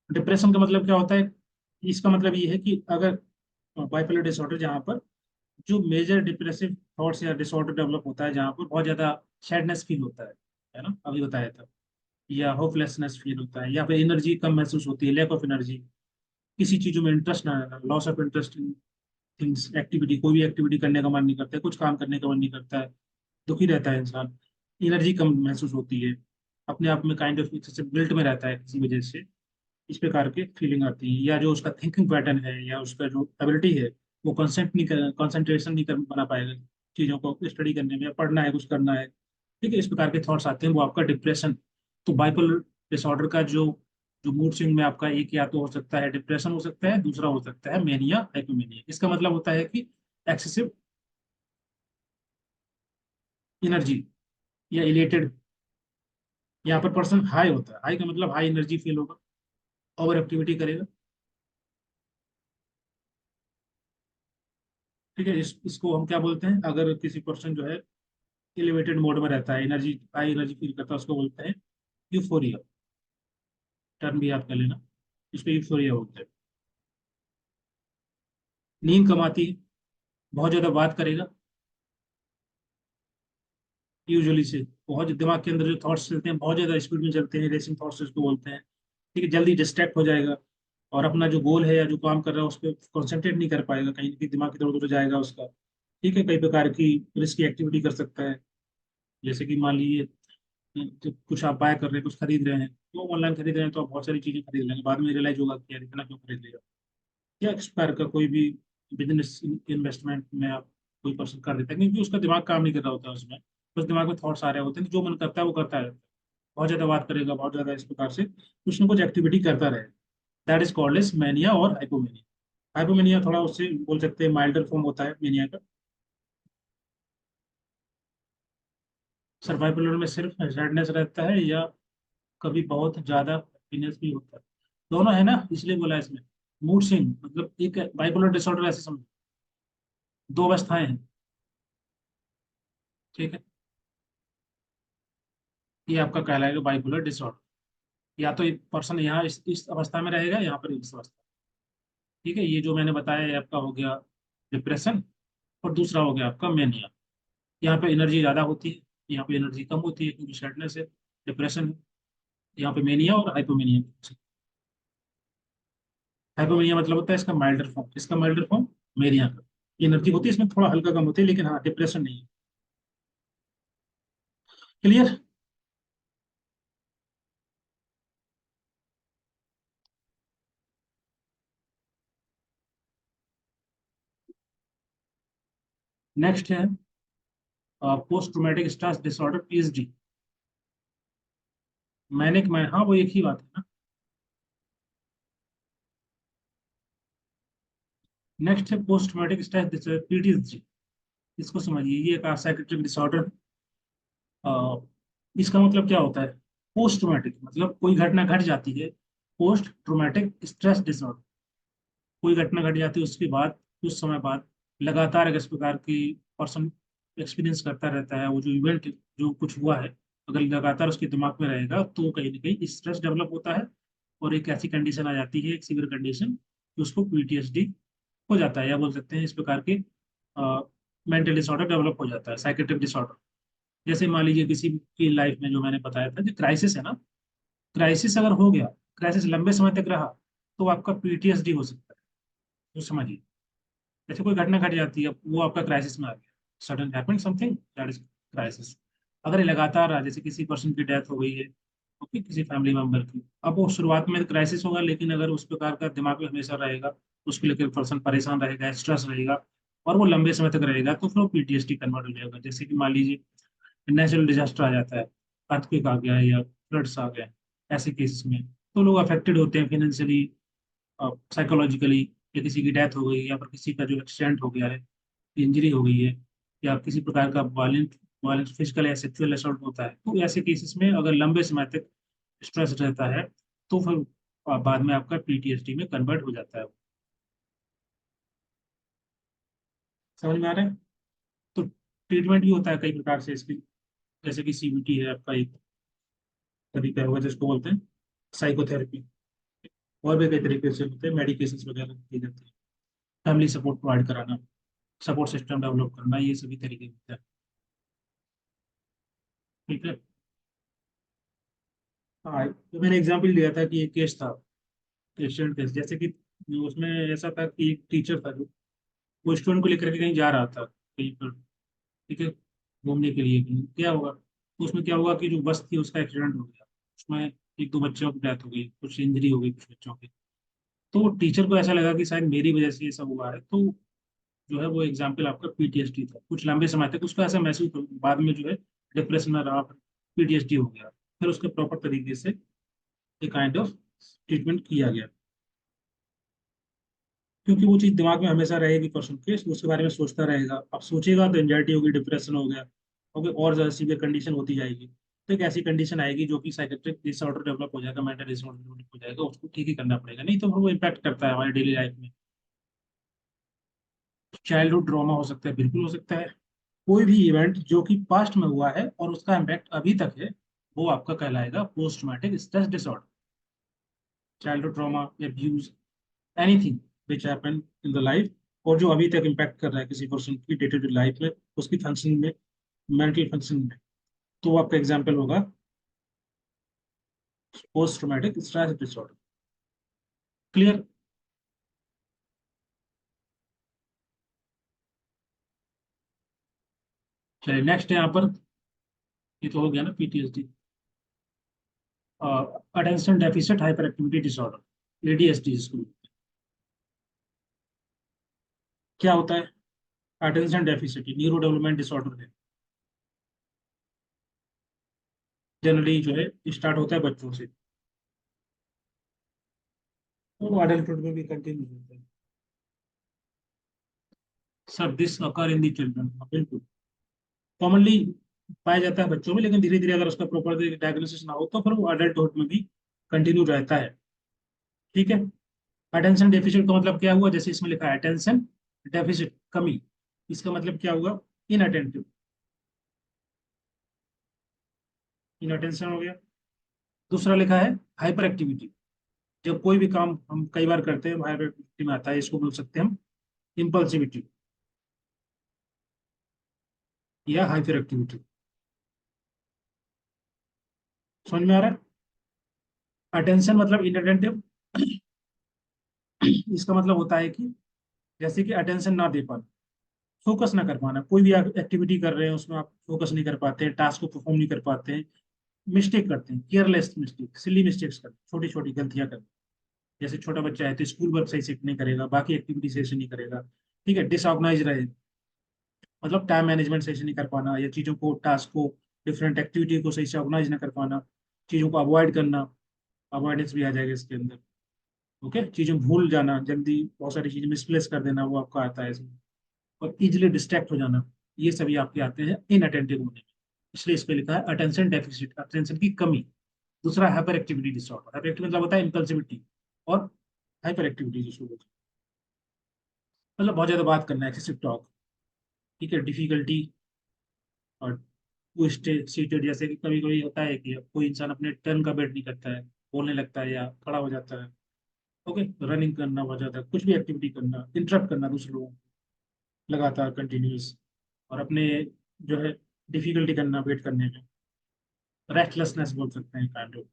डिप्रेशन का मतलब क्या होता है? इसका मतलब ये है कि अगर बाइपोलर डिसऑर्डर, जहाँ पर जो मेजर डिप्रेसिव थॉट्स या डिसऑर्डर डेवलप होता है, जहाँ पर बहुत ज्यादा सैडनेस फील होता है ना, अभी बताया था, या होपलेसनेस फील होता है, या फिर एनर्जी कम महसूस होती है, लैक ऑफ एनर्जी, किसी चीजों में इंटरेस्ट ना आना, loss of interest in things, activity, कोई भी एक्टिविटी करने का मन नहीं करता है, कुछ काम करने का मन नहीं करता है, दुखी रहता है इंसान, एनर्जी कम महसूस होती है, अपने आप में काइंड ऑफ गिल्ट में रहता है किसी वजह से, इस प्रकार के फीलिंग आती है। या जो उसका थिंकिंग पैटर्न है, या उसका जो एबिलिटी है, वो कंसंट्रेशन नहीं कर बना पाएगा चीज़ों को स्टडी करने में, या पढ़ना है, कुछ करना है। ठीक है, इस प्रकार के थॉट्स आते हैं, वो आपका डिप्रेशन। तो बाइपोलर डिसऑर्डर का जो जो मूड स्विंग में आपका, एक या तो हो सकता है डिप्रेशन, हो सकता है दूसरा हो सकता है मेनिया हाइपोमेनिया। इसका मतलब होता है कि एक्सेसिव एनर्जी या इलेटेड। यहाँ पर पर्सन हाई होता है, हाई का मतलब हाई एनर्जी फील होगा, ओवर एक्टिविटी करेगा। ठीक है, इसको हम क्या बोलते हैं, अगर किसी पर्सन जो है एलिवेटेड मोड में रहता है, एनर्जी हाई एनर्जी फील करता है, उसको बोलते हैं यूफोरिया। टर्म भी याद कर लेना, इसको यूफोरिया बोलते हैं। नींद कम आती है, बहुत ज्यादा बात करेगा यूजुअली से, बहुत दिमाग के अंदर जो थॉट्स चलते हैं बहुत ज्यादा स्पीड में चलते हैं, रेसिंग थॉट्स इसको बोलते हैं। ठीक है, जल्दी डिस्ट्रैक्ट हो जाएगा, और अपना जो गोल है या जो काम कर रहा है उस पर कॉन्सेंट्रेट नहीं कर पाएगा, कहीं ना कहीं दिमाग इधर उधर जाएगा उसका। ठीक है, कई प्रकार की रिस्की एक्टिविटी कर सकता है, जैसे कि मान लीजिए जब कुछ आप बाय कर रहे हैं, कुछ खरीद रहे हैं, तो ऑनलाइन खरीद रहे हैं तो आप बहुत सारी चीजें खरीद लेंगे, बाद में रियलाइज होगा कि यार इतना क्यों खरीद लिया। या इस प्रकार का कोई भी बिजनेस इन्वेस्टमेंट में आप कोई पर्सन कर देता है, क्योंकि उसका दिमाग काम नहीं कर रहा होता है उसमें, बस दिमाग में थॉट्स आ रहे होते हैं, तो जो मन करता है वो करता रहता है। बहुत ज्यादा बात करेगा, बहुत ज्यादा इस प्रकार से कुछ ना कुछ एक्टिविटी करता रहे। That is called as mania और हाइपोमेनिया। हाइपोमेनिया थोड़ा उससे बोल सकते हैं माइल्डर फॉर्म होता है मेनिया का। सर्वाइवल में सिर्फ सैडनेस रहता है, या कभी बहुत ज्यादा हैप्पीनेस भी होता है, दोनों है ना, इसलिए बोला है इसमें। मूड स्विंग मतलब एक बाइपोलर डिसऑर्डर ऐसे समझो, दो अवस्थाएं हैं। ठीक है, ये आपका कहलाएगा बाइपोलर डिसऑर्डर। या तो एक पर्सन यहाँ इस अवस्था में रहेगा, यहाँ पर इस अवस्था। ठीक है, ये जो मैंने बताया ये आपका हो गया डिप्रेशन, और दूसरा हो गया आपका मेनिया। यहाँ पे एनर्जी ज्यादा होती है, यहाँ पे एनर्जी कम होती है, क्योंकि सैडनेस है, डिप्रेशन है। यहाँ पे मेनिया और हाइपोमेनिया। हाइपोमेनिया मतलब होता है इसका माइल्डर फॉर्म, इसका माइल्डर फॉर्म मेनिया का। एनर्जी होती है इसमें थोड़ा हल्का कम होती है, लेकिन हाँ डिप्रेशन नहीं है। क्लियर। नेक्स्ट है post traumatic stress disorder, PSD. मैं हाँ वो एक ही बात है ना। नेक्स्ट है post traumatic stress disorder, PTSD. इसको समझिए, ये एक साइकेट्रिक डिसऑर्डर। इसका मतलब क्या होता है, पोस्ट ट्रोमेटिक मतलब कोई घटना घट जाती है, पोस्ट ट्रोमेटिक स्ट्रेस डिसऑर्डर, कोई घटना घट जाती है उसके बाद कुछ समय बाद लगातार अगर इस प्रकार की पर्सन एक्सपीरियंस करता रहता है, वो जो इवेंट जो कुछ हुआ है अगर लगातार उसके दिमाग में रहेगा, तो कहीं ना कहीं स्ट्रेस डेवलप होता है, और एक ऐसी कंडीशन आ जाती है, एक सीवियर कंडीशन, कि उसको पीटीएसडी हो जाता है, या बोल सकते हैं इस प्रकार के मेंटल डिसऑर्डर डेवलप हो जाता है, साइकेट्रिक डिसऑर्डर। जैसे मान लीजिए किसी की लाइफ में जो मैंने बताया था जो क्राइसिस है ना, क्राइसिस अगर हो गया, क्राइसिस लंबे समय तक रहा, तो आपका पीटीएसडी हो सकता है। तो समझिए, जैसे कोई घटना घट जाती है, वो आपका क्राइसिस में आ गया, sudden happened something that is crisis. अगर ये लगातार रहा, जैसे किसी पर्सन की डेथ हो गई है, ओके, किसी फैमिली मेंबर की, अब वो शुरुआत में क्राइसिस होगा, लेकिन अगर उस प्रकार का दिमाग में हमेशा रहेगा, उसके लेकर पर्सन परेशान रहेगा, स्ट्रेस रहेगा, और वो लंबे समय तक रहेगा, तो फिर वो पीटीएसडी कन्वर्ट हो जाएगा। जैसे कि मान लीजिए नेचुरल डिजास्टर आ जाता है, अर्थक्वेक आ गया या फ्लड्स आ गए, ऐसे केसेस में तो लोग अफेक्टेड होते हैं फिनेंशियली, साइकोलॉजिकली, या किसी की डेथ हो गई, या फिर किसी का जो एक्सीडेंट हो गया है, इंजरी हो गई है, या किसी प्रकार का वायलेंट वायलेंट फिजिकल या सेक्सुअल असॉल्ट होता है, तो ऐसे केसेस में अगर लंबे समय तक स्ट्रेस रहता है, तो फिर बाद में आपका पीटीएसडी में कन्वर्ट हो जाता है। समझ में आ रहा है। तो ट्रीटमेंट भी होता है कई प्रकार से इसकी, जैसे कि सीबीटी है आपका एक तरीका होगा जिसको बोलते हैं साइकोथेरेपी, और भी कई तरीके से होते हैं, मेडिकेशन वगैरह दी जाती है, फैमिली सपोर्ट प्रोवाइड कराना, सपोर्ट सिस्टम डेवलप करना, ये सभी तरीके होते हैं। ठीक है। हाँ, तो मैंने एग्जाम्पल दिया था कि एक केस था, एक्सीडेंट केस, जैसे कि उसमें ऐसा था कि एक टीचर था जो वो स्टूडेंट को लेकर के कहीं जा रहा था कहीं पर, ठीक है, घूमने के लिए कहीं, क्या होगा, तो उसमें क्या हुआ कि जो बस थी उसका एक्सीडेंट हो गया, उसमें एक दो बच्चों की डेथ हो गई, कुछ इंजरी हो गई कुछ बच्चों की। तो टीचर को ऐसा लगा कि शायद मेरी वजह से ये सब हुआ है, तो जो है वो एग्जाम्पल आपका पीटीएसडी था, कुछ लंबे समय तक उसको ऐसा महसूस हो, बाद में जो है डिप्रेशन में रहा, पीटीएसडी हो गया, फिर उसके प्रॉपर तरीके से एक काइंड ऑफ ट्रीटमेंट किया गया, क्योंकि वो चीज दिमाग में हमेशा रहेगी पर्सन के, उसके बारे में सोचता रहेगा, अब सोचेगा तो एंजाइटी होगी, डिप्रेशन हो गया, ओके, और ज़्यादा सीवियर कंडीशन होती जाएगी, तो एक ऐसी कंडीशन आएगी जो कि साइकेट्रिक डिसऑर्डर डेवलप हो जाएगा, मेंटल डिसऑर्डर डेवलप हो जाएगा, उसको ठीक ही करना पड़ेगा, नहीं तो वो इम्पैक्ट करता है हमारी डेली लाइफ में। चाइल्डहुड ट्रॉमा हो सकता है, बिल्कुल हो सकता है। कोई भी इवेंट जो कि पास्ट में हुआ है और उसका इम्पैक्ट अभी तक है, वो आपका कहलाएगा post traumatic stress disorder. Childhood trauma, abuse, anything which happen in the life, और जो अभी तक इम्पैक्ट कर रहा है किसी पर्सन की डे टू डे लाइफ में, उसकी फंक्शनिंग में, मेंटल फंक्शनिंग में, तो आपका एग्जाम्पल होगा post traumatic stress disorder. Clear? चलिए नेक्स्ट यहाँ पर, ये तो हो गया ना PTSD. Attention deficit hyperactivity disorder, ADSD जिसको, क्या होता है? Attention deficit neuro development disorder है, जनरली जो है स्टार्ट होता है बच्चों से, तो अडल्टहुड में भी कंटिन्यू होता है। Sir this occur in the children, बिल्कुल कॉमनली पाया जाता है बच्चों में, लेकिन धीरे धीरे अगर उसका प्रॉपर डायग्नोसिस ना हो तो फिर वो अडल्टहुड में भी कंटिन्यू रहता है। ठीक है। अटेंशन डेफिसिट का मतलब क्या हुआ, जैसे इसमें लिखा है अटेंशन डेफिसिट, कमी, इसका मतलब क्या हुआ? इनअटेंटिव, इनअटेंशन हो गया। दूसरा लिखा है हाइपर एक्टिविटी, जब कोई भी काम हम कई बार करते हैं हाइपर एक्टिविटी में आता है, इसको बोल सकते हैं हम इम्पल्सिविटी या हाइपर एक्टिविटी। समझ में आ रहा है? अटेंशन मतलब इनअटेंटिव, इसका मतलब होता है कि जैसे कि अटेंशन ना दे पाना, फोकस ना कर पाना, कोई भी एक्टिविटी कर रहे हैं उसमें आप फोकस नहीं कर पाते हैं, टास्क को परफॉर्म नहीं कर पाते हैं, मिस्टेक करते हैं, केयरलेस मिस्टेक, सिली मिस्टेक्स करते हैं, छोटी छोटी गलतियां करते हैं। जैसे छोटा बच्चा है तो स्कूल वर्क सही से नहीं करेगा, बाकी एक्टिविटी सही से नहीं करेगा। ठीक है, डिसऑर्गेनाइज रहे, मतलब टाइम मैनेजमेंट सही से नहीं कर पाना, या चीज़ों को, टास्क को, डिफरेंट एक्टिविटी को सही से ऑर्गेनाइज ना कर पाना, चीज़ों को अवॉइड करना, अवॉइडेंस भी आ जाएगा इसके अंदर। ओके, चीज़ें भूल जाना जल्दी, बहुत सारी चीज़ें मिसप्लेस कर देना, वो आपका आता है इसमें। और इजिली डिस्ट्रैक्ट हो जाना, ये सभी आपके आते हैं इनअटेंटिव होने में। इसलिए इस पे लिखा है अटेंशन डेफिसिट, अटेंशन की कमी। दूसरा hyper activity disorder, hyper activity मतलब होता है इम्पल्सिविटी, और हाइपर एक्टिविटी जिसको बोलते हैं मतलब बहुत ज्यादा बात करना, एक्सेसिव टॉक। ठीक है, डिफिकल्टी और ट्विस्ट सीटेड, जैसे कि कभी कभी होता है कि कोई इंसान अपने टर्न का वेट नहीं करता है, बोलने लगता है या खड़ा हो जाता है। ओके, रनिंग करना बहुत ज्यादा, कुछ भी एक्टिविटी करना, इंटरप्ट करना दूसरे लोगों को लगातार कंटिन्यूस, और अपने जो है डिफिकल्टी करना वेट करने में, रेस्टलेसनेस बोल सकते हैं काइंड ऑफ।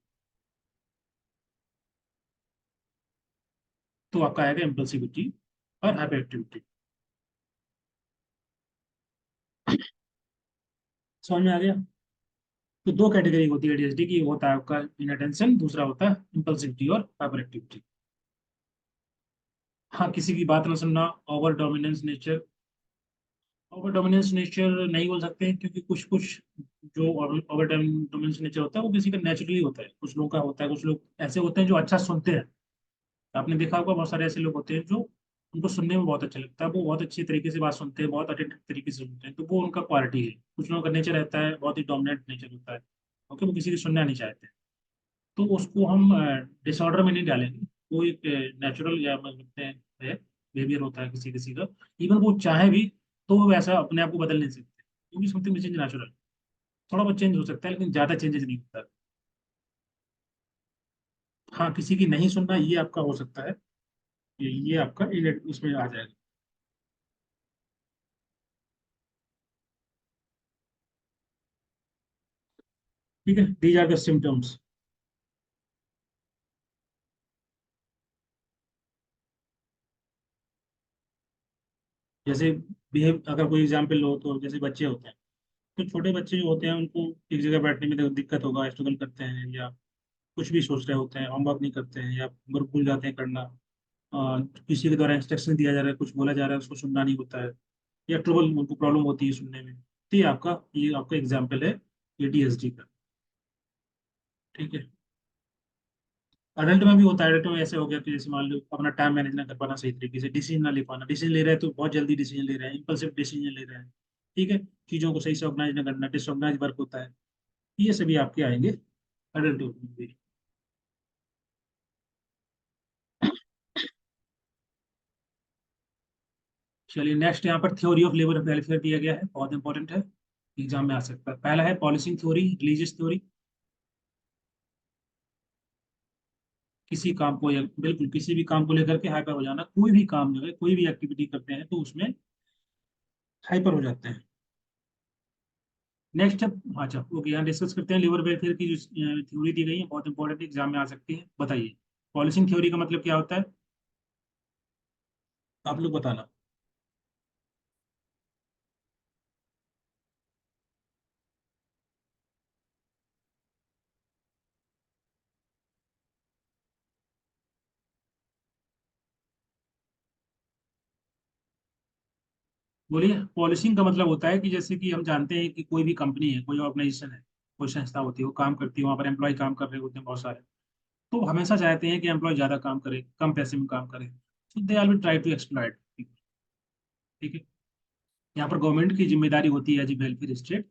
तो आपका आएगा इम्पल्सिविटी और हाइपर एक्टिविटी। समझ में आ गया? तो दो कैटेगरी होती है एडीएचडी की, होता है आपका इनअटेंशन, दूसरा होता है इम्पल्सिविटी और हाइपर एक्टिविटी। हाँ, किसी की बात ना सुनना, over dominance nature, over dominance nature नहीं बोल सकते हैं, क्योंकि कुछ कुछ जो ओवर डोमिनेंस नेचर होता है वो किसी का नेचुरली होता है, कुछ लोगों का होता है, कुछ लोग ऐसे होते हैं जो अच्छा सुनते हैं। आपने देखा होगा बहुत सारे ऐसे लोग होते हैं जो, उनको सुनने में बहुत अच्छा लगता है, वो बहुत अच्छी तरीके से बात सुनते हैं, बहुत अटेंटिव तरीके से सुनते हैं, तो वो उनका क्वालिटी है। कुछ लोगों का नेचर रहता है बहुत ही डोमिनेंट नेचर होता है, ओके, वो किसी की सुनना नहीं चाहते, तो उसको हम डिसऑर्डर में नहीं डालेंगे। वो एक नेचुरल या मतलब सकते हैं बिहेवियर होता है किसी किसी का, इवन वो चाहे भी तो वो वैसा अपने आप को बदल नहीं सकते, क्योंकि समथिंग चेंज नेचुरल, थोड़ा बहुत चेंज हो सकता है लेकिन ज्यादा चेंजेस नहीं होता। हाँ, किसी की नहीं सुनना ये आपका हो सकता है, ये आपका उसमें आ जाएगा। ठीक है, दीज आर द सिम्टम्स। जैसे बिहेव, अगर कोई एग्जाम्पल लो तो जैसे बच्चे होते हैं, तो छोटे बच्चे जो होते हैं उनको एक जगह बैठने में दिक्कत होगा, स्ट्रगल करते हैं, या कुछ भी सोच रहे होते हैं, होमवर्क नहीं करते हैं, या होमवर्क भूल जाते हैं करना, किसी के द्वारा इंस्ट्रक्शन दिया जा रहा है, कुछ बोला जा रहा है, उसको सुनना नहीं होता है, या ट्रबल, उनको प्रॉब्लम होती है सुनने में, तो ये आपका एग्जाम्पल है एडीएसडी का। ठीक है। अडल्ट में भी होता है, अडल्ट में ऐसे हो गया कि जैसे मान लो अपना टाइम मैनेज ना कर पाना सही तरीके से, डिसीजन ना ले पाना, डिसीजन ले रहे हैं तो बहुत जल्दी डिसीजन ले रहे हैं, इंपल्सिव डिसीजन ले रहे हैं। ठीक है, चीज़ों को सही से ऑर्गेनाइज न करना, डिसऑर्गेनाइज वर्क होता है, ये सभी आपके आएंगे अडल्ट में। चलिए नेक्स्ट यहाँ पर थ्योरी ऑफ लेबर वेलफेयर दिया गया है, बहुत इंपॉर्टेंट है, एग्जाम में आ सकता है। पहला है पॉलिसिंग थ्योरी, रिलीजियस थ्योरी। किसी काम को या बिल्कुल किसी भी काम को लेकर के हाइपर हो जाना, कोई भी काम जो है, कोई भी एक्टिविटी करते हैं तो उसमें हाइपर हो जाते हैं। नेक्स्ट है, अच्छा ओके, यहाँ डिस्कस करते हैं लेबर वेलफेयर की जो थ्योरी दी गई है, बहुत इंपॉर्टेंट एग्जाम में आ सकती है। बताइए पॉलिसिंग थ्योरी का मतलब क्या होता है, आप लोग बताना। बोलिए, पॉलिसिंग का मतलब होता है कि जैसे कि हम जानते हैं कि कोई भी कंपनी है, कोई ऑर्गेनाइजेशन है, कोई संस्था होती है, वो काम करती है, वहाँ पर एम्प्लॉय काम कर रहे होते हैं बहुत सारे, तो हमेशा चाहते हैं कि एम्प्लॉय ज्यादा काम करे, कम पैसे में काम करे, तो they are will try to exploit. ठीक है, यहाँ पर गवर्नमेंट की जिम्मेदारी होती है एज ए वेलफेयर स्टेट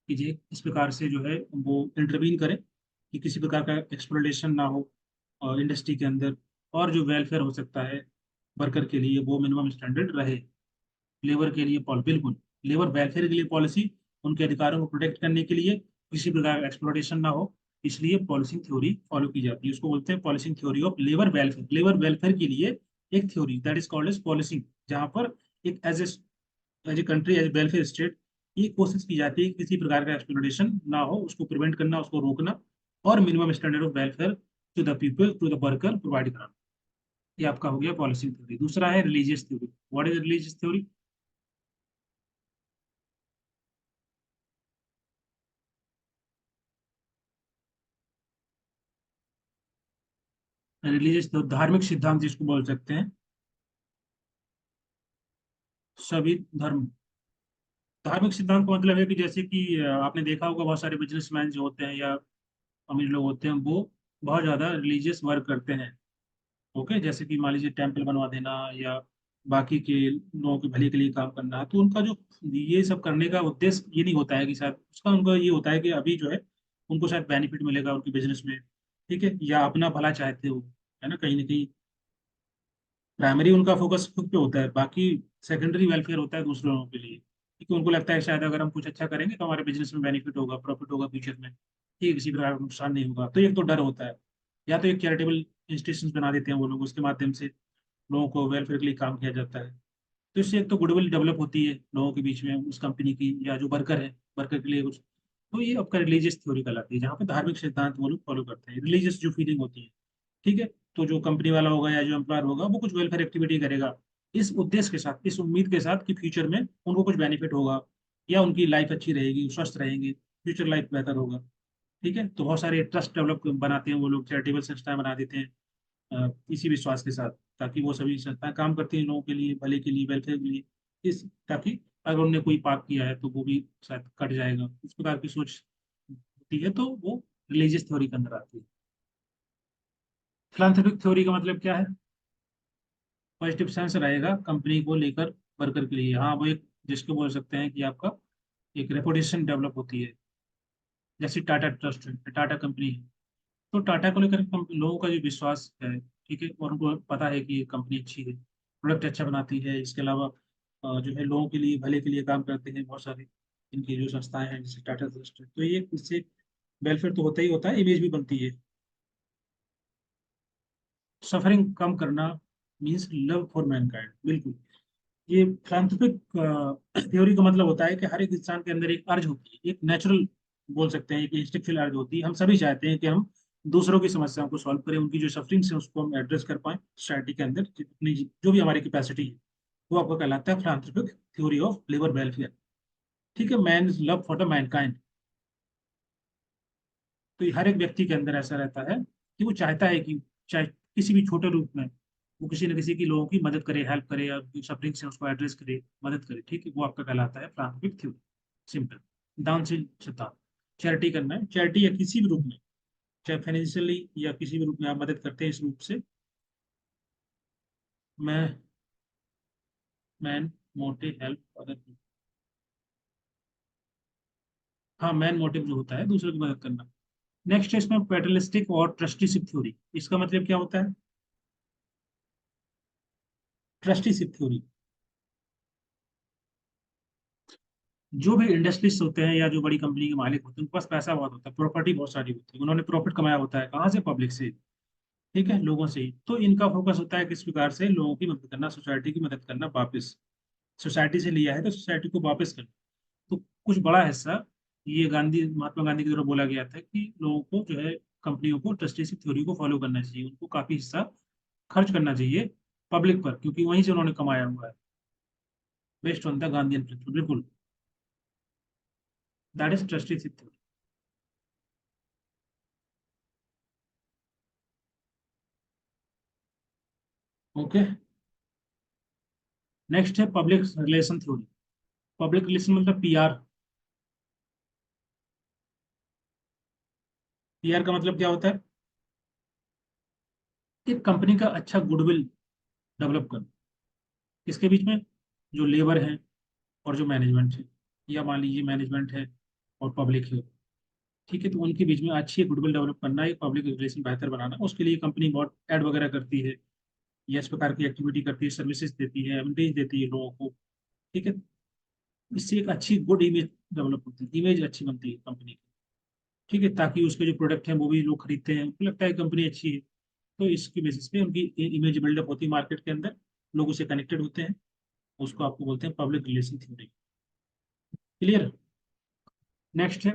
कि जे इस प्रकार से जो है वो इंटरवीन करे कि किसी प्रकार का एक्सप्लोइटेशन ना हो इंडस्ट्री के अंदर, और जो वेलफेयर हो सकता है वर्कर के लिए वो मिनिमम स्टैंडर्ड रहे। लेबर के लिए बिल्कुल, लेबर वेलफेयर के लिए पॉलिसी, उनके अधिकारों को प्रोटेक्ट करने के लिए, किसी प्रकार का एक्सप्लोइटेशन ना हो, इसलिए पॉलिसिंग थ्योरी फॉलो की जाती है। उसको बोलते हैं policing theory of labour welfare. Labour welfare के लिए एक theory that is called as policing, जहां पर एक as a country, as welfare state, ये कोशिश की जाती है कि किसी प्रकार का एक्सप्लोइटेशन ना हो, उसको प्रिवेंट करना, उसको रोकना, और minimum standard of welfare to the people, to the worker provide कराना। ये आपका हो गया पॉलिसिंग थ्योरी। दूसरा है religious theory. What is religious theory? Religious धार्मिक सिद्धांत जिसको बोल सकते हैं, सभी धर्म। धार्मिक सिद्धांत का मतलब है कि जैसे कि आपने देखा होगा बहुत सारे बिजनेसमैन जो होते हैं या अमीर लोग होते हैं, वो बहुत ज्यादा रिलीजियस वर्क करते हैं। ओके, जैसे कि मान लीजिए टेम्पल बनवा देना, या बाकी के लोगों के भले के लिए काम करना, तो उनका जो ये सब करने का उद्देश्य ये नहीं होता है कि शायद उसका, उनका ये होता है कि अभी जो है उनको शायद बेनिफिट मिलेगा उनके बिजनेस में, ठीक है, या अपना भला चाहते हो, है ना कहीं। प्राइमरी उनका फोकस खुद पे होता है, बाकी सेकेंडरी वेलफेयर होता है दूसरे लोगों के लिए, क्योंकि उनको लगता है शायद अगर हम कुछ अच्छा करेंगे तो हमारे बिजनेस में बेनिफिट होगा, प्रॉफिट होगा फ्यूचर में, ठीक है, किसी प्रकार का नुकसान नहीं होगा। तो एक तो डर होता है, या तो एक चैरिटेबल इंस्टीट्यूशन बना देते हैं वो लोग, उसके माध्यम से लोगों को वेलफेयर के लिए काम किया जाता है। तो इससे एक तो गुडविल डेवलप होती है लोगों के बीच में उस कंपनी की, या जो वर्कर है वर्कर के लिए कुछ। तो ये आपका रिलीजियस थ्योरी कहलाती है, जहाँ पे धार्मिक सिद्धांत वो लोग फॉलो करते हैं, रिलीजियस जो फीलिंग होती है। ठीक है, तो जो कंपनी वाला होगा या जो एम्प्लॉयर होगा वो कुछ वेलफेयर एक्टिविटी करेगा, इस उद्देश्य के साथ, इस उम्मीद के साथ कि फ्यूचर में उनको कुछ बेनिफिट होगा, या उनकी लाइफ अच्छी रहेगी, स्वस्थ रहेंगे, फ्यूचर लाइफ बेहतर होगा। ठीक है, तो बहुत सारे ट्रस्ट डेवलप बनाते हैं वो लोग, चैरिटेबल संस्थाएं बना देते हैं इसी विश्वास के साथ, ताकि वो सभी संस्थाएं काम करती हैं लोगों के लिए, भले के लिए, वेलफेयर के लिए, इस ताकि अगर उन्होंने कोई पाप किया है तो वो भी शायद कट जाएगा, इस प्रकार की सोच होती है, तो वो रिलीजियस थ्योरी के अंदर आती है। फिलान्थ्रोपिक थ्योरी का मतलब क्या है? पॉजिटिव सेंस रहेगा कंपनी को लेकर वर्कर के लिए, हाँ वो एक जिसको बोल सकते हैं कि आपका एक रेपुटेशन डेवलप होती है। जैसे टाटा ट्रस्ट है, टाटा कंपनी है, तो टाटा को लेकर लोगों का जो विश्वास है, ठीक है, और उनको पता है कि ये कंपनी अच्छी है, प्रोडक्ट अच्छा बनाती है, इसके अलावा जो है लोगों के लिए भले के लिए काम करते हैं बहुत सारे इनकी जो संस्थाएं हैं जैसे टाटा ट्रस्ट है, तो ये इससे वेलफेयर तो होता ही होता है, इमेज भी बनती है। सफरिंग कम करना मीन्स लव फॉर मैनकाइंड, बिल्कुल। ये फिलान्थ्रोपिक थ्योरी का मतलब होता है कि हर एक इंसान के अंदर एक अर्ज होती है, एक नेचुरल बोल सकते हैं, एक इंस्टिंक्चुअल अर्ज होती है। हम सभी चाहते हैं कि हम दूसरों की समस्याओं को सॉल्व करें, उनकी जो सफरिंग्स है उसको हम एड्रेस कर पाएं सोसाइटी के अंदर, जितनी जो भी हमारी कैपेसिटी है, वो आपका कहलाता है फिलान्थ्रोपिक थ्योरी ऑफ लेबर वेलफेयर। ठीक है, man love for the Mankind. तो ये हर एक व्यक्ति के अंदर ऐसा रहता है कि वो चाहता है कि चाहे किसी भी छोटे रूप में वो किसी न किसी की लोगों की मदद करे, हेल्प करे, या सफरिंग से उसको एड्रेस करे, मदद करे, ठीक है, वो आपका कहलाता है प्राथमिक थ्योरी। सिंपल, दानशील सिद्धांत। चैरिटी करना है, चैरिटी या किसी भी रूप में, चाहे फाइनेंशियली या किसी भी रूप में आप मदद करते हैं इस रूप से। मैं मैन मोटे हेल्प अदर, हाँ, मेन मोटिव जो होता है दूसरे की मदद करना। नेक्स्ट है इसमें पैटर्निस्टिक और ट्रस्टीशिप थ्योरी। इसका मतलब क्या होता है? ट्रस्टीशिप थ्योरी, जो भी इंडस्ट्रीज होते हैं या जो बड़ी कंपनी के मालिक होते हैं उनके पास पैसा बहुत होता है, प्रॉपर्टी बहुत सारी होती है, उन्होंने प्रॉफिट कमाया होता है कहाँ से? पब्लिक से। ठीक है, लोगों से ही। तो इनका फोकस होता है किस प्रकार से लोगों की मदद करना, सोसाइटी की मदद करना वापस। सोसाइटी से लिया है तो सोसाइटी को वापस करना। तो कुछ बड़ा हिस्सा ये गांधी, महात्मा गांधी के द्वारा बोला गया था कि लोगों को जो है, कंपनियों को ट्रस्टीशिप थ्योरी को फॉलो करना चाहिए, उनको काफी हिस्सा खर्च करना चाहिए पब्लिक पर, क्योंकि वहीं से उन्होंने कमाया हुआ है। Based on the Gandhi principle, बिल्कुल। That is trusteeship theory. Okay. Next है public relation theory. Public relation मतलब पीआर। पीआर का मतलब क्या होता है? एक कंपनी का अच्छा गुडविल डेवलप करना। किसके बीच में? जो लेबर है और जो मैनेजमेंट है, या मान लीजिए मैनेजमेंट है और पब्लिक है। ठीक है, तो उनके बीच में अच्छी गुडविल डेवलप करना, एक पब्लिक रिलेशन बेहतर बनाना, उसके लिए कंपनी बहुत एड वगैरह करती है, या इस प्रकार की एक्टिविटी करती है, सर्विसेज देती है, एडवर्टाइज देती है लोगों को। ठीक है, इससे एक अच्छी गुड इमेज डेवलप होती है, इमेज अच्छी बनती है कंपनी की। ठीक है, ताकि उसके जो प्रोडक्ट हैं वो भी लोग खरीदते हैं, उनको लगता है कंपनी अच्छी है। तो इसकी बेसिस पे उनकी इमेज बिल्डअप होती है मार्केट के अंदर, लोग उससे कनेक्टेड होते हैं। उसको आपको बोलते हैं public relation theory. Clear? Next है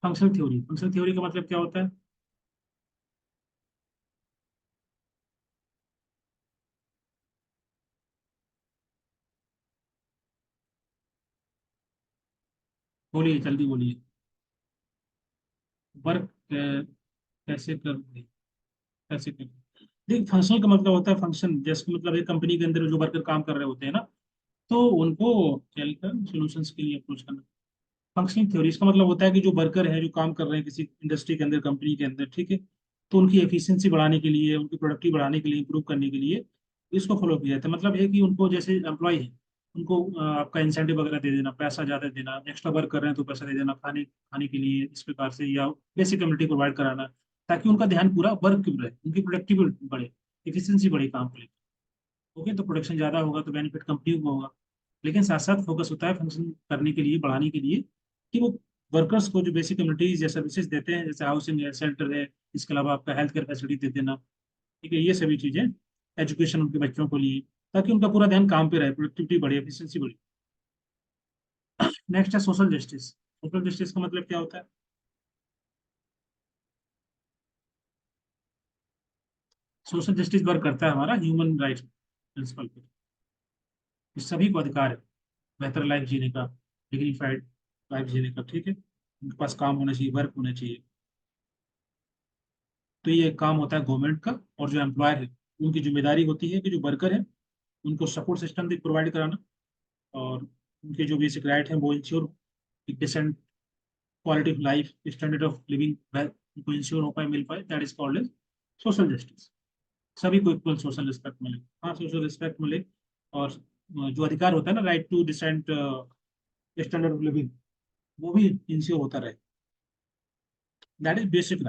फंक्शनल थ्योरी। फंक्शनल थ्योरी का मतलब क्या होता है? बोलिए, जल्दी बोलिए। वर्क कैसे कर, कैसे कर। देख, फंक्शनल का मतलब होता है फंक्शन, जैसे मतलब एक कंपनी के अंदर जो वर्कर काम कर रहे होते हैं ना, तो उनको क्या लिखा, सोल्यूशंस के लिए अप्रोच करना। फंक्शनल थ्योरी इसका मतलब होता है कि जो वर्कर है जो काम कर रहे हैं किसी इंडस्ट्री के अंदर, कंपनी के अंदर, ठीक है, तो उनकी एफिशिएंसी बढ़ाने के लिए, उनकी प्रोडक्टिव बढ़ाने के लिए, इंप्रूव करने के लिए इसको फॉलो किया जाता है। मतलब है कि उनको, जैसे एम्प्लॉय है, उनको आपका इंसेंटिव वगैरह दे देना, पैसा ज्यादा देना, एक्स्ट्रा वर्क कर रहे हैं तो पैसा दे देना, खाने खाने के लिए इस प्रकार से, या बेसिक कम्युनिटी प्रोवाइड कराना, ताकि उनका ध्यान पूरा वर्क की रहे, उनकी प्रोडक्टिविटी बढ़े, एफिशिएंसी बढ़े काम को लेकर। ओके, तो प्रोडक्शन ज्यादा होगा तो बेनिफिट कंपनी को होगा। लेकिन साथ साथ फोकस होता है फंक्शन करने के लिए, बढ़ाने के लिए, कि वो वर्कर्स को जो बेसिक कम्युनिटीज या सर्विसेज देते हैं, जैसे हाउसिंग है, सेंटर है, इसके अलावा आपका हेल्थ केयर फैसिलिटी दे देना। ठीक है, ये सभी चीजें, एजुकेशन उनके बच्चों को लिए, ताकि उनका पूरा ध्यान काम पे रहे, प्रोडक्टिविटी बढ़े, एफिशिएंसी बढ़े। नेक्स्ट है सोशल जस्टिस। सोशल जस्टिस का मतलब क्या होता है? सोशल जस्टिस वर्क करता है हमारा ह्यूमन राइट्स प्रिंसिपल पे, कि सभी को अधिकार है बेहतर लाइफ जीने का, डिग्निफाइड लाइफ जीने का। ठीक है, उनके पास काम होना चाहिए, वर्क होना चाहिए। तो ये काम होता है गवर्नमेंट का, और जो एम्प्लॉयर है उनकी जिम्मेदारी होती है कि जो वर्कर है उनको सपोर्ट सिस्टम भी प्रोवाइड कराना, और उनके जो बेसिक राइट है वो ensure, decent quality of life, standard of living उनको इंश्योर हो पाए, मिल पाए, that is called as social justice. सभी को इक्वल सोशल रिस्पेक्ट मिले। हाँ, सोशल रिस्पेक्ट मिले, और जो अधिकार होता है ना, right to decent standard of living, वो भी इंश्योर होता रहे। That is basic.